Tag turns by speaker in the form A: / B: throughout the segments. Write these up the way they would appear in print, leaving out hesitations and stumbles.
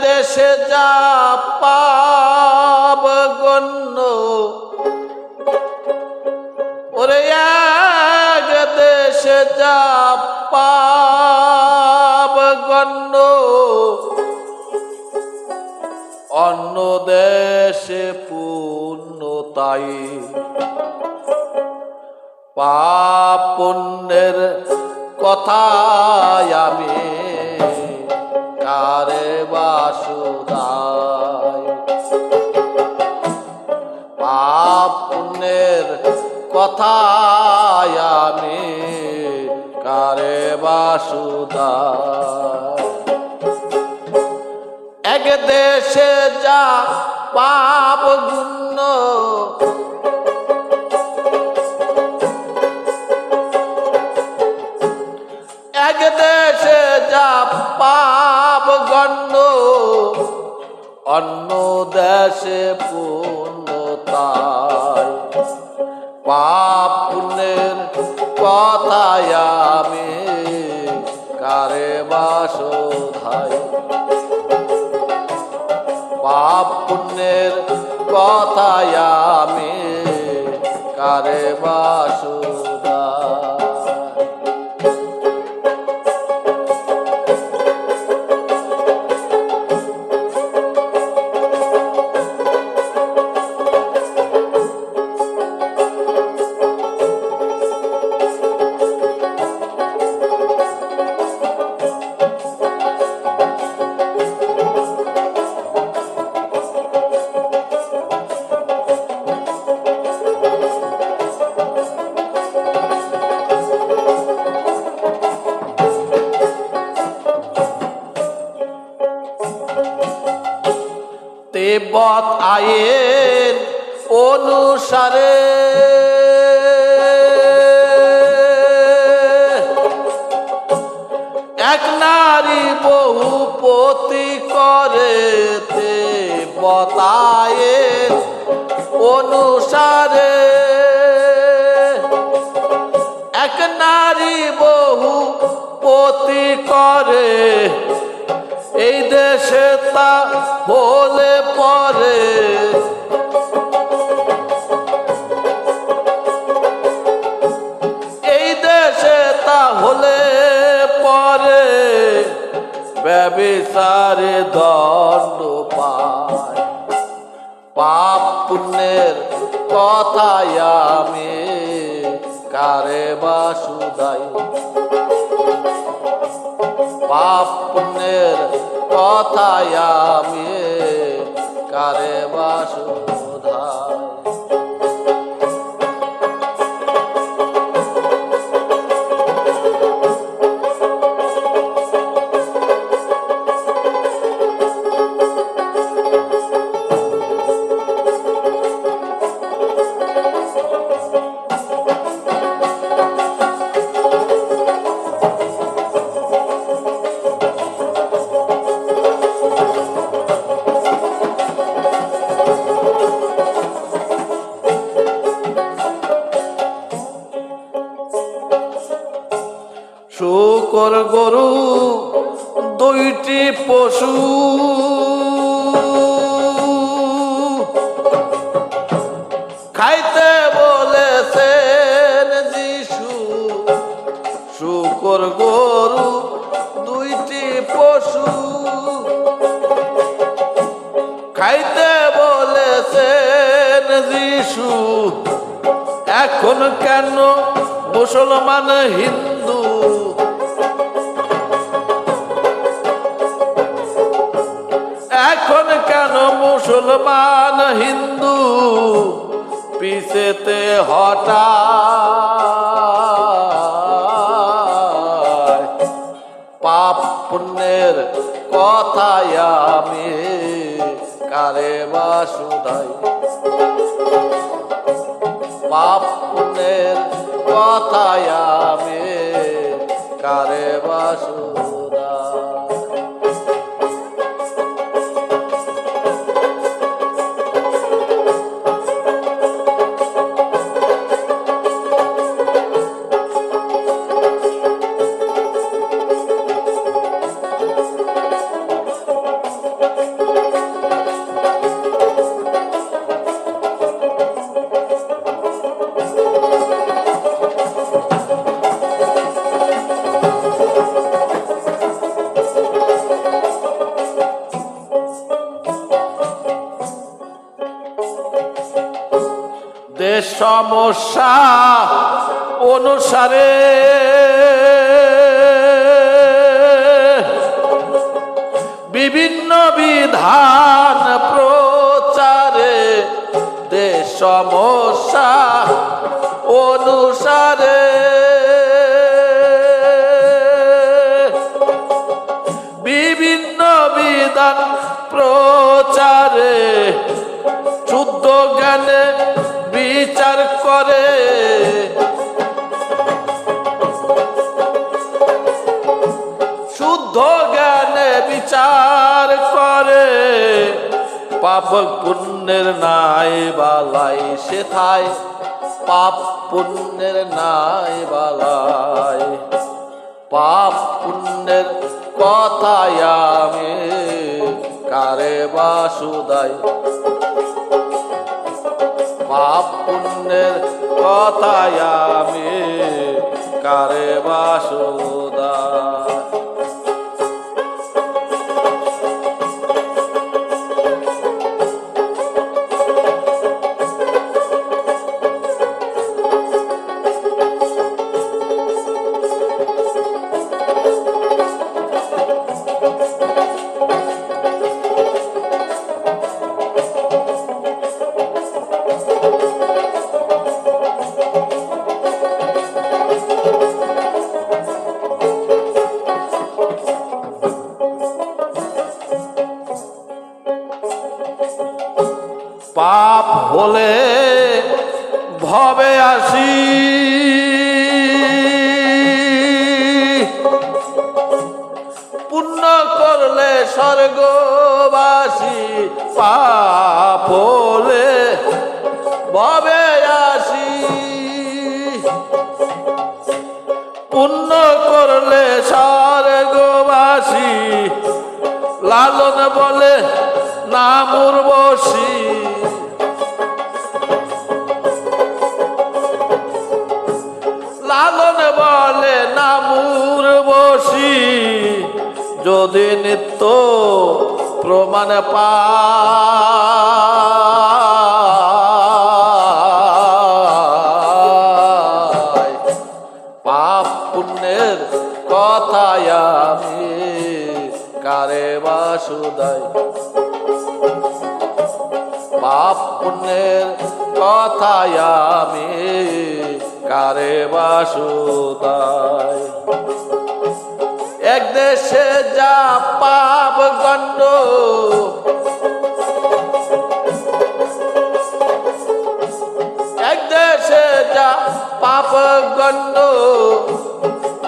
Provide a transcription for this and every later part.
A: দেশে যা পাপ গণ্য, ওরে এক দেশে যা পাপ গণ্য, অন্য দেশে পুণ্য তাই। পাপ পুণ্যের কথায় আমি কারে বাসুদাই। পাপ পুণ্যের কথায় আমি কারে বাসুদাই। এক দেশে যা পাপ গুণ্য, এক দেশে যা পাপ গণ্য, অন্য দেশে পুণ্য তাই। পাপ পুণ্যের কথায় আমি কারে বাসুধাই। পাপ পুণ্যের কথায় আমি কারে বাসুধাই। তেবত আইন অনুসারে এক নারী বহুপতি করে। তেবত আইন অনুসারে এক নারী বহুপতি করে। এই দেশে তা হলে পরে এই দেশে তা হলে পরে ব্যভিচারে দণ্ড পায়। পাপ পুণ্যের কথায় আমি কারে বাসুদাই। পাপ পুণ্যের কথায় আমি কারে বাসুধাই। শূকর গরু দুইটি পশু, খাইতে বলেছেন যিশু। শূকর গরু দুইটি পশু, খাইতে বলেছেন যিশু। এখন কেন মুসলমান হিন্দু এখন কেন মুসলমান হিন্দু পিছেতে হঠাৎ। পাপ পুণ্যের কথায় আমি কারে বাসুধাই। পাপ পুণ্যের কথায় আমি কারে বাসুধাই। দেশ সমস্যা অনুসারে বিভিন্ন বিধান প্রচারে দেশ সমস্যা অনুসারে বিভিন্ন বিধান প্রচারে শুদ্ধ জ্ঞানে বিচার করে শুদ্ধ জ্ঞানে বিচার করে পাপ পুণ্যের নাই বালাই সেথায় পাপ পুণ্যের নাই বালাই পাপ পুণ্যের কথায় আমি কারে বাসুদাই পাপ পুণ্যের কথায় আমি কারে বাসুদাই পাপ হলে ভবে আসি পুণ্য করলে স্বর্গবাসী পাপ হলে ভবে আসি পুণ্য করলে স্বর্গবাসী লালন বলে নাম উর্বশী লালন বলে নাম উর্বশী যদি নিত্য প্রমাণ পায় পাপ পুণ্যের কথায় আমি কারে বাসুদাই পাপ পুণ্যের কথায় আমি কারে বাসুদাই এক দেশে যা পাপ গণ্ড এক দেশে যা পাপ গণ্ড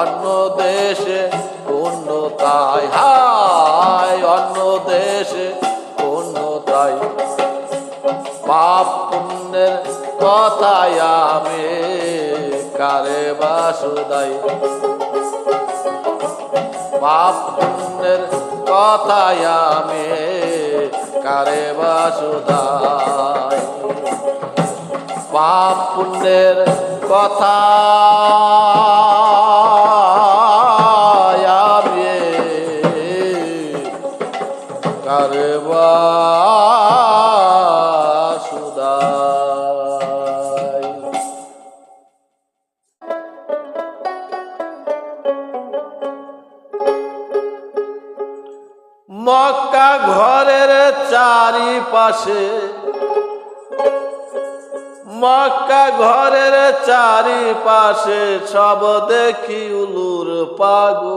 A: অন্য দেশে উন্নতায় হায় অন্য দেশে উন্নতায় পাপ পুণ্যের কথায় আমি কারে বাসুদাই পাপ পুণ্যের কথায় আমি কারে বাসুদাই পাপ পুণ্যের কথা আমি কারে বাসুদাই মক্কা ঘরের চারিপাশে মক্কা ঘরের চারিপাশে সব দেখি উলুর পাগল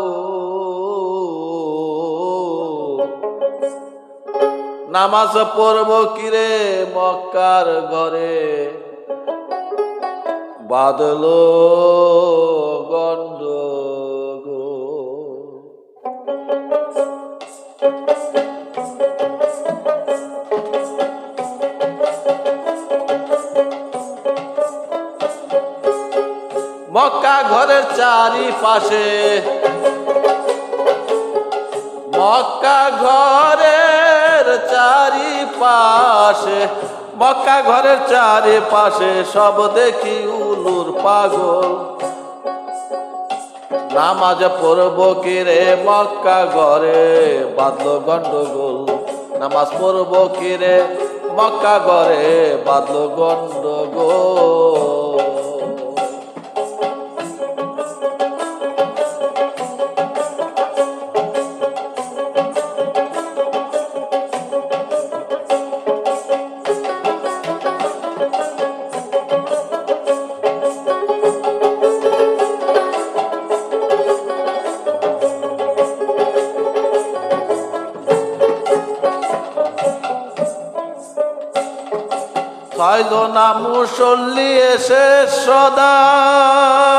A: নামাজ পড়ব কিরে মক্কার ঘরে বাদলো গন্ডগোল মক্কা ঘরের চারিপাশে মক্কা ঘরের চারিপাশে মক্কা ঘরের চারিপাশে সব দেখি উলুর পাগল নামাজ পড়ব কিরে মক্কা ঘরে বাদলো গন্ডগোল নামাজ পড়ব কিরে মক্কা ঘরে বাদলো গন্ডগোল গো। ছয়জনা মুসল্লি এসে সদাই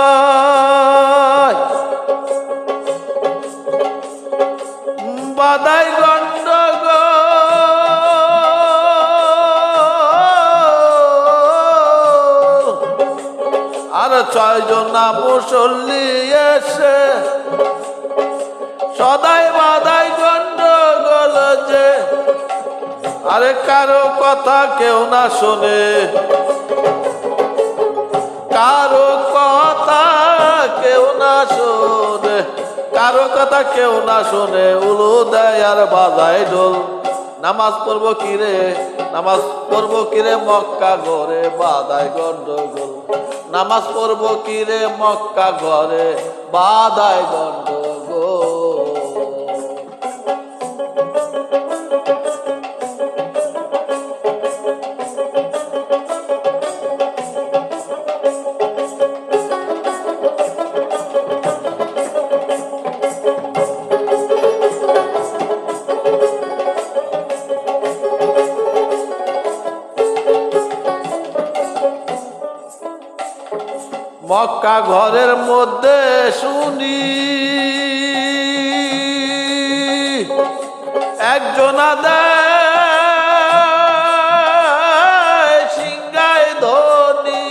A: বাদাই গন্ডগোল, আর ছয়জনা মুসল্লি এসে সদাই বাদাই গন্ডগোল যে, আরে কারো কথা কেউ না শোনে, কারো কথা কেউ না শোনে, কারো কথা কেউ না শোনে, উলু দেয় আর বাজায় ঢোল। নামাজ পড়বো কিরে, নামাজ পড়বো কিরে মক্কা ঘরে বাদায় গন্ডগোল, নামাজ পড়বো কিরে মক্কা ঘরে বাদায় গন্ডগোল। মক্কা ঘরের মধ্যে শুনি একজনা দেয় সিংহায় ধনী,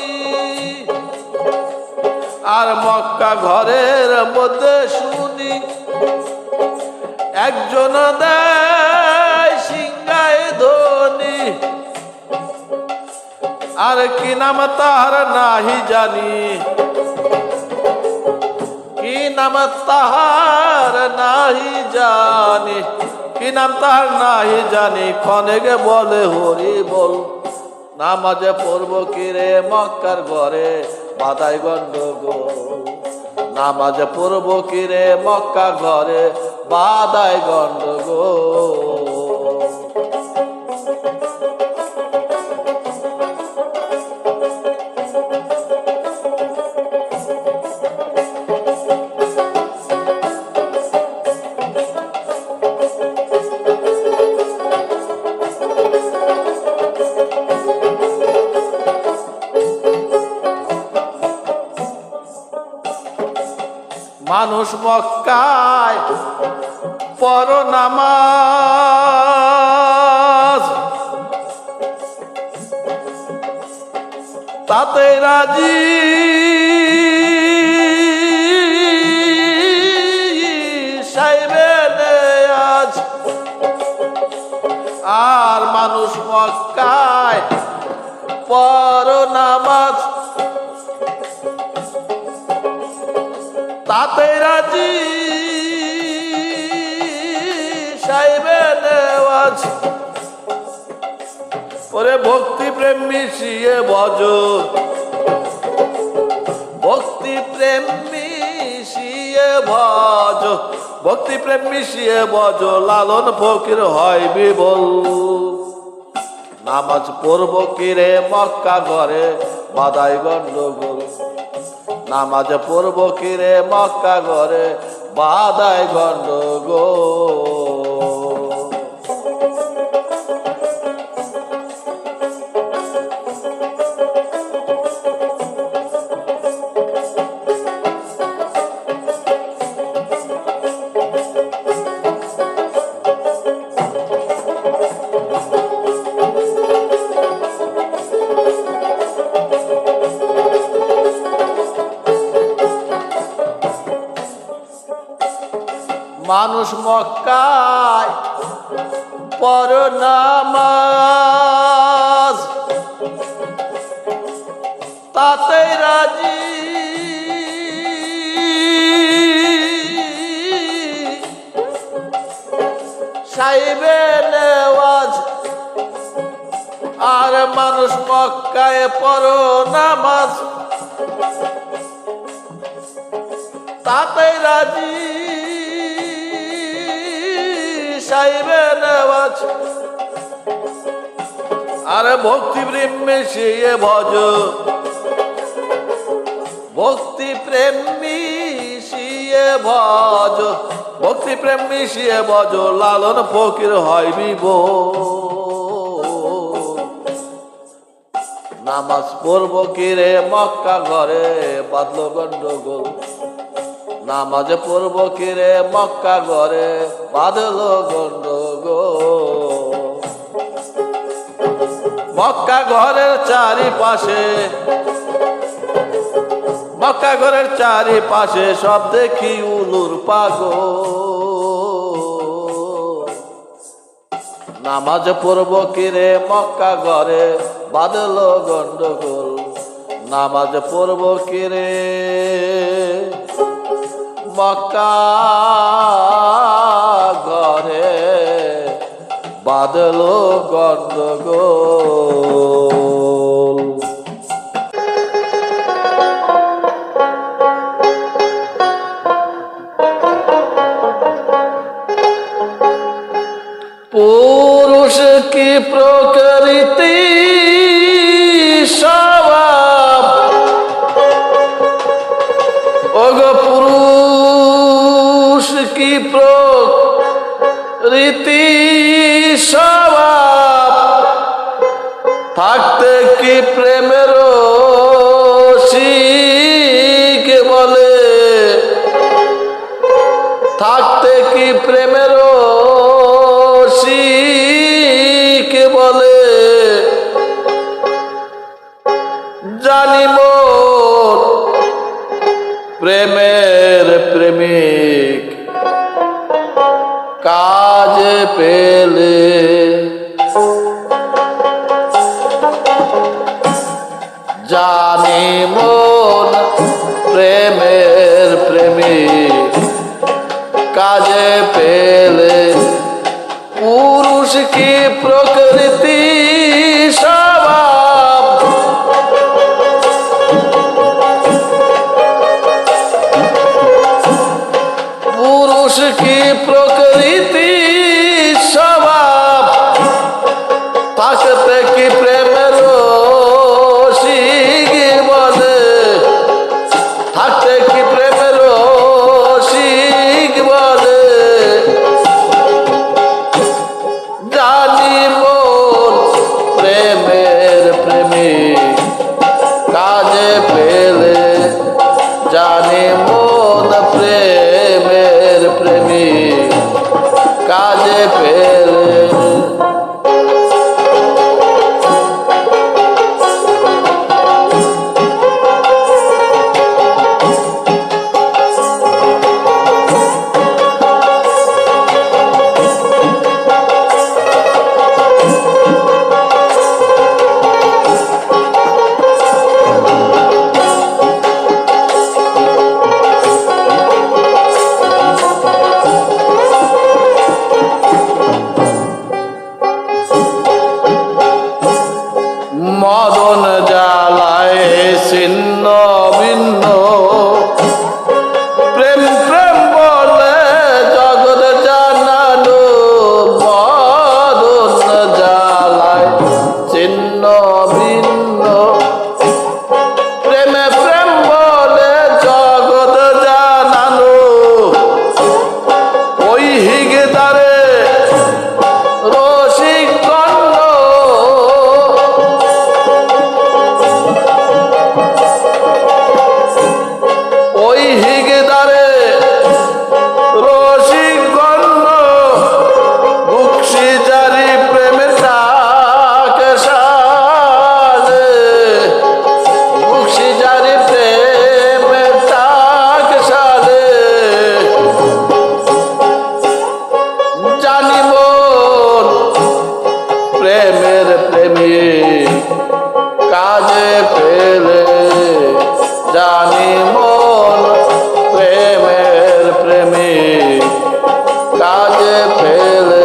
A: আর মক্কা ঘরের মধ্যে শুনি একজনা দেয় সিংহায় ধনী, আর কি নাম তাহার নাহি জানি, কি নাম তাহার নাহি জানি, কি নাম তাহার নাহি জানি, ক্ষণেকে বলে হরি বল। নামাজে পড়বো কিরে মক্কার ঘরে বাদাই গন্ডগোল, নামাজে পড়বো কিরে মক্কা ঘরে বাদাই গন্ডগোল। মানুষ মক্কায় পর নামাজ, তাতে রাজি সাইবেন আজ, আর মানুষ মক্কায় পর নামাজ তাতে রাজি সাইবেন আজ। ওরে ভক্তি প্রেম মিশিয়ে ভজ, ভক্তি প্রেম মিশিয়ে ভজ, ভক্তি প্রেম মিশিয়ে ভজ, লালন ফকির হয় বিবল। নামাজ পড়বো কিরে মক্কা ঘরে বাদাই গন্ডগোল, নামাজ পড়বো কিরে মক্কা ঘরে বাদাই গন্ডগোল। মানুষ মক্কায় পর নামাজ তাতে রাজি সাইবে নেওয়াজ, আর মানুষ মক্কায় পড়ো নামাজ, তাতেই রাজি সাইবে নেওয়াজ। আরে ভক্তি প্রেম মিশিয়ে ভজ, ভক্তি প্রেম মিশিয়ে ভজ, ভক্তি প্রেম মিশিয়ে ভজ, লালন ফকির হয় বিভোর। নামাজ পড়ব কিরে মক্কা ঘরে বাঁধলো গন্ডগোল, নামাজ পড়ব কিরে মক্কা ঘরে বাঁধলো গন্ডগোল। মক্কা ঘরের চারিপাশে, মক্কা ঘরের চারিপাশে সব দেখি উলুর পাগল। নামাজ পড়ব কিরে মক্কা ঘরে বাঁধলো গন্ডগোল, নামাজ পড়ব কিরে মক্কা ঘরে বাঁধলো গন্ডগোল। পুরুষ কি প্রকৃতি স্বভাব, ওগো পুরুষ কি প্রকৃতি স্বভাব, থাকতে কি প্রেমের শিখ বলে, থাকতে কি প্রেমের শিখ বলে, জানি মোর প্রেমের প্রেমিক কাজ পেলে, জানি মোর প্রেমের প্রেমিক কাজে পেলে। পুরুষ কি প্রকৃতি স্বভাব, পুরুষ কি প্রকৃতি স্বভাব, থাকতে কি প্রেমের শিখ বলে, থাকতে কি প্রেমের শিখ বলে, জানি মোর প্রেমের প্রেমিক কাজে পেলে, জানি মোর প্রেমের প্রেমিক কাজে পেলে। মদন জ্বালায় ছিন্ন ভিন্ন, প্রেম প্রেম বলে জগৎ জানানো, মদন জ্বালায় ছিন্ন ভিন্ন, প্রেমে প্রেম বলে জগৎ জানানো, ওই হিগদারে রসিক কন্ন, ওই হিগদারে রসিক কন্ন, বুকসি জারি প্রেমের ডাক সাজে, বুকসি জারি প্রেমের ডাক সাজে, জানি মোর প্রেমের প্রেমিক কাজে পেলে, জানি মোর প্রেমের প্রেমিক কাজে পেলে।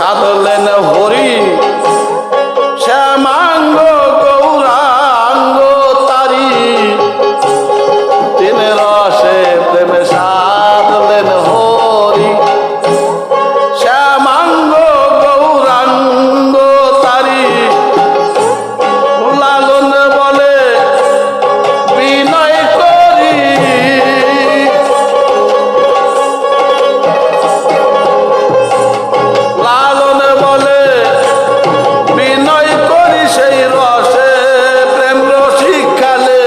A: সাধলেন হরি শ্যামাঙ্গ গৌরাঙ্গ তারি তিন রসে প্রেমে সাধলেন হরি শ্যামাঙ্গ গৌরাঙ্গ তারি লালন বলে বিনয় করি লালন বলে বিনয় করি সেই রসে প্রেম রসিক খালে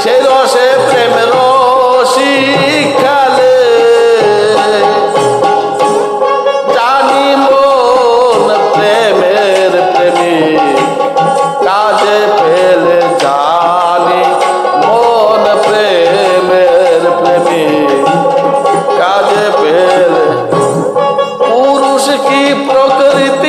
A: সেই রসে প্রেম রসিক খালে জানি মন প্রেমের প্রেমী কাজে পেলে জানি মন প্রেমের প্রেমী কাজে পেলে পুরুষ কি প্রকৃতি